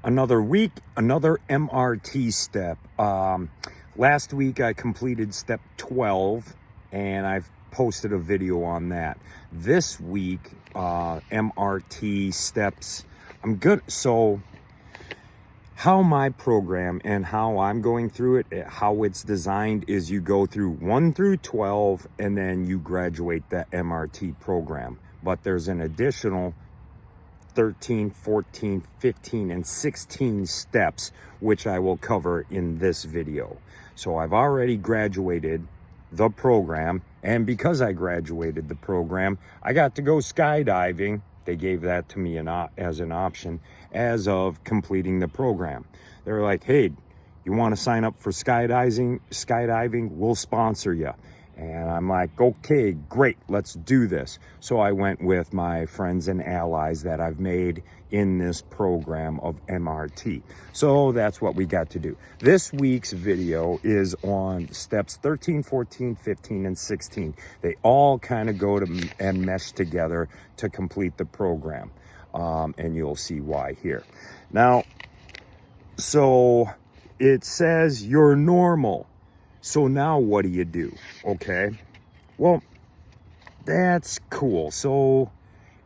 Another week, another MRT step. Last week I completed step 12 and I've posted a video on that. This week, MRT steps, I'm good. So how my program and how I'm going through it, how it's designed is you go through 1 through 12 and then you graduate the MRT program. But there's an additional 13, 14, 15, and 16 steps, which I will cover in this video. So I've already graduated the program, and because I graduated the program, I got to go skydiving. They gave that to me as an option as of completing the program. They were like, hey, you want to sign up for skydiving? We'll sponsor you. And I'm like, okay, great, let's do this. So I went with my friends and allies that I've made in this program of MRT. So that's what we got to do. This week's video is on steps 13, 14, 15, and 16. They all kind of go to and mesh together to complete the program. And you'll see why here. Now, so it says you're normal. So now what do? Okay, well, that's cool. So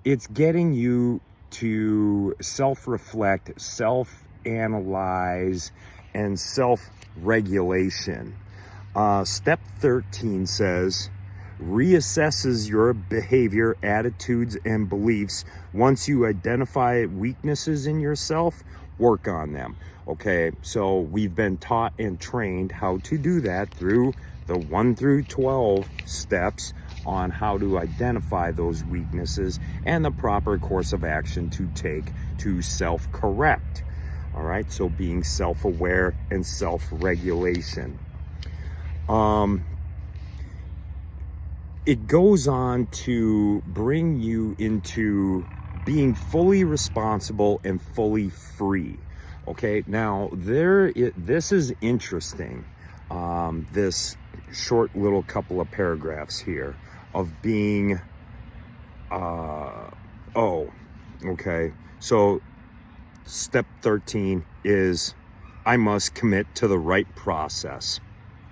it's getting you to self-reflect, self-analyze, and self-regulation. Step 13 says, reassesses your behavior, attitudes, and beliefs. Once you identify weaknesses in yourself, work on them. Okay, so we've been taught and trained how to do that through the 1 through 12 steps on how to identify those weaknesses and the proper course of action to take to self-correct. All right, so being self-aware and self-regulation. It goes on to bring you into being fully responsible and fully free. Okay, now this is interesting. This short little couple of paragraphs here of being, okay. So step 13 is I must commit to the right process.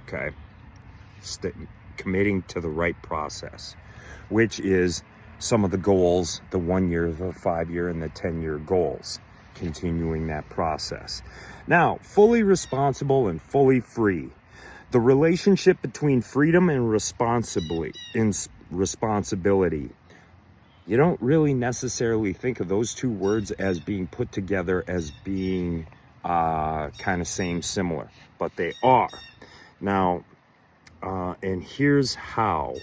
Okay, committing to the right process, which is some of the goals, the 1 year, the 5 year, and the 10-year goals. Continuing that process. Now, fully responsible and fully free. The relationship between freedom and responsibility. You don't really necessarily think of those two words as being put together as being kind of similar, but they are. Now, and here's how.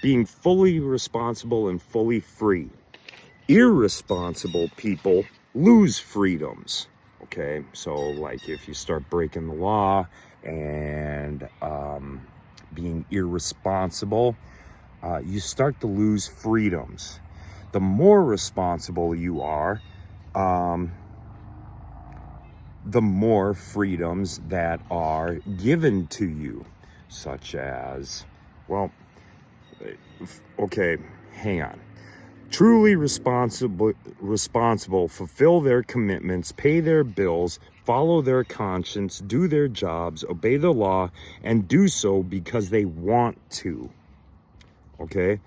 Being fully responsible and fully free. Irresponsible people lose freedoms. Okay, so like if you start breaking the law and being irresponsible, you start to lose freedoms. The more responsible you are, the more freedoms that are given to you, such as, well, okay, hang on. Truly responsible, fulfill their commitments, pay their bills, follow their conscience, do their jobs, obey the law, and do so because they want to. Okay?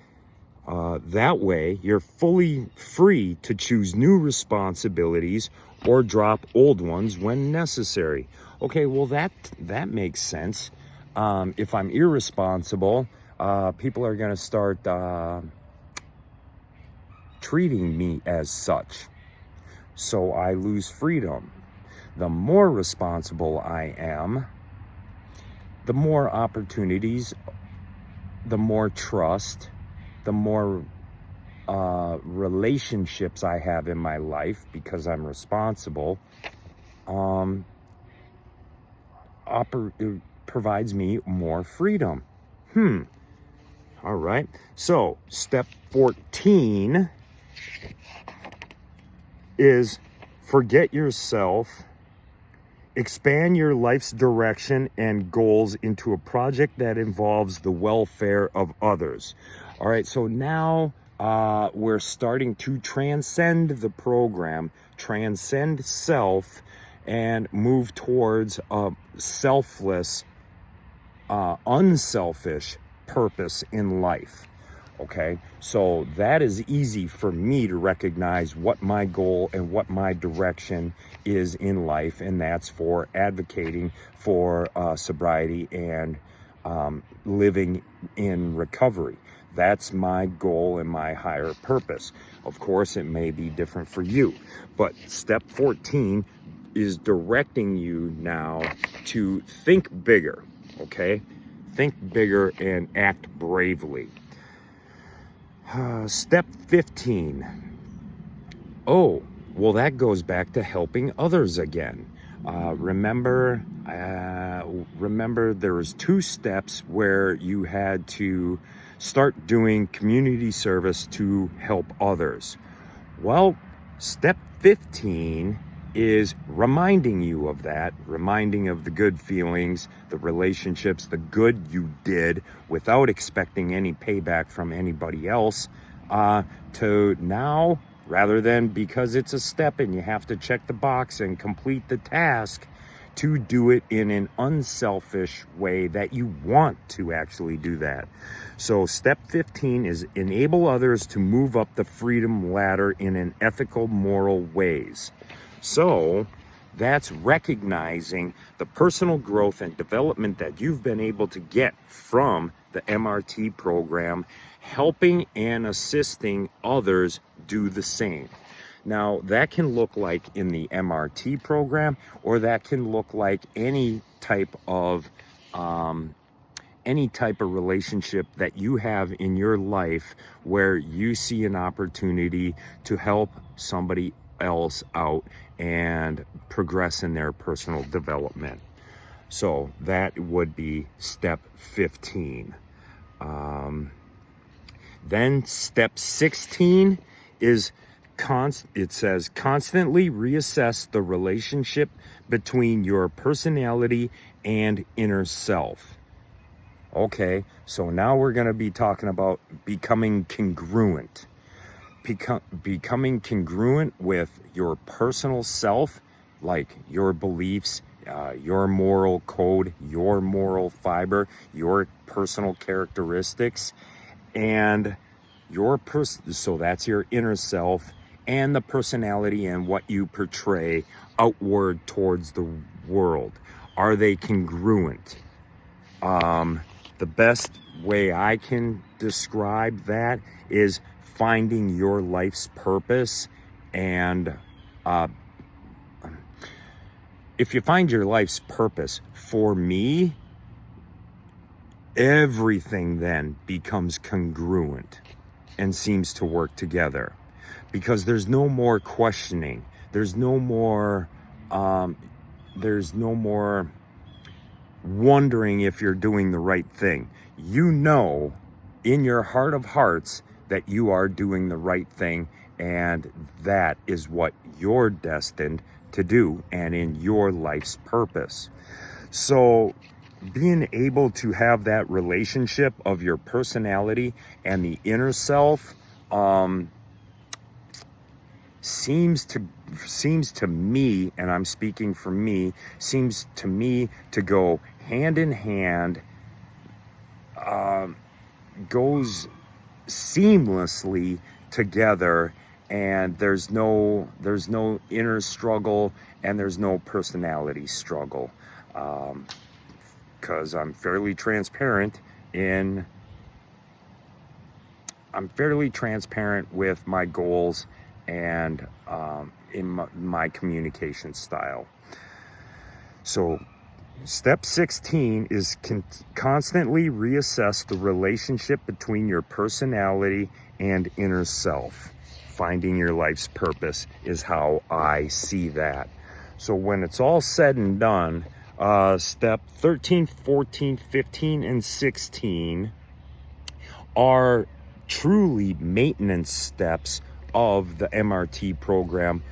That way, you're fully free to choose new responsibilities or drop old ones when necessary. Okay, well, that makes sense. If I'm irresponsible, people are going to start treating me as such, so I lose freedom. The more responsible I am, the more opportunities, the more trust, the more relationships I have in my life because I'm responsible. It provides me more freedom. All right, so step 14 is forget yourself, expand your life's direction and goals into a project that involves the welfare of others. All right, so now we're starting to transcend the program, transcend self and move towards a selfless, unselfish purpose in life. Okay, so that is easy for me to recognize what my goal and what my direction is in life, and that's for advocating for sobriety and living in recovery. That's my goal and my higher purpose. Of course, it may be different for you, but step 14 is directing you now to think bigger, okay? Think bigger and act bravely. Step 15. Oh, well, that goes back to helping others again. Remember there was 2 steps where you had to start doing community service to help others. Well, step 15 is reminding you of that, reminding of the good feelings, the relationships, the good you did without expecting any payback from anybody else, to now, rather than because it's a step and you have to check the box and complete the task, to do it in an unselfish way that you want to actually do that. So step 15 is enable others to move up the freedom ladder in an ethical, moral ways. So that's recognizing the personal growth and development that you've been able to get from the MRT program, helping and assisting others do the same. Now, that can look like in the MRT program, or that can look like any type of relationship that you have in your life where you see an opportunity to help somebody else out and progress in their personal development. So that would be step 15. Then step 16 is it says constantly reassess the relationship between your personality and inner self. Okay, so now we're going to be talking about becoming congruent. Becoming congruent with your personal self, like your beliefs, your moral code, your moral fiber, your personal characteristics, and so that's your inner self, and the personality and what you portray outward towards the world. Are they congruent? The best way I can describe that is finding your life's purpose. And if you find your life's purpose, for me, everything then becomes congruent and seems to work together, because there's no more questioning. There's no more wondering if you're doing the right thing. You know in your heart of hearts that you are doing the right thing, and that is what you're destined to do and in your life's purpose. So being able to have that relationship of your personality and the inner self seems to me, and I'm speaking for me, seems to me to go hand in hand, goes seamlessly together, and there's no inner struggle and there's no personality struggle, because I'm fairly transparent with my goals and in my communication style. So step 16 is constantly reassess the relationship between your personality and inner self. Finding your life's purpose is how I see that. So when it's all said and done, step 13, 14, 15, and 16 are truly maintenance steps of the MRT program,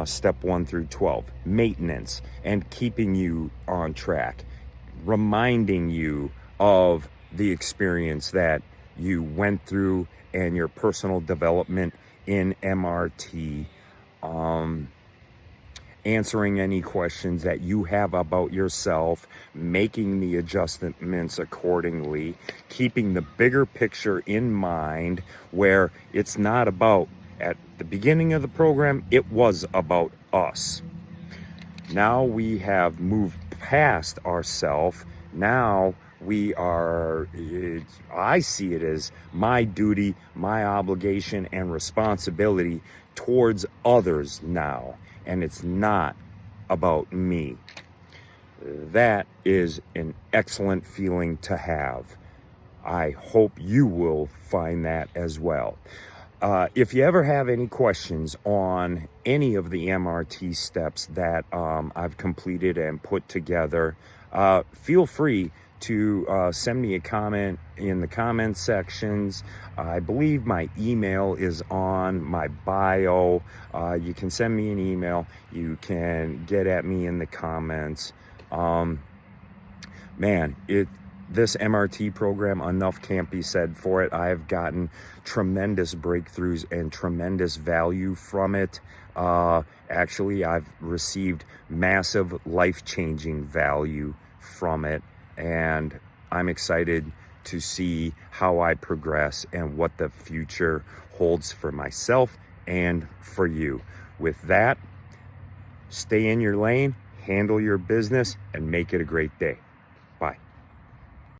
step 1 through 12. Maintenance and keeping you on track, reminding you of the experience that you went through and your personal development in MRT, answering any questions that you have about yourself, making the adjustments accordingly, keeping the bigger picture in mind, where it's not about, at the beginning of the program, it was about us. Now we have moved past ourselves. Now I see it as my duty, my obligation, and responsibility towards others now. And it's not about me. That is an excellent feeling to have. I hope you will find that as well. If you ever have any questions on any of the MRT steps that I've completed and put together, feel free to send me a comment in the comment sections. I believe my email is on my bio. You can send me an email. You can get at me in the comments. This MRT program, enough can't be said for it. I have gotten tremendous breakthroughs and tremendous value from it. Actually, I've received massive life-changing value from it, and I'm excited to see how I progress and what the future holds for myself and for you. With that, stay in your lane, handle your business, and make it a great day.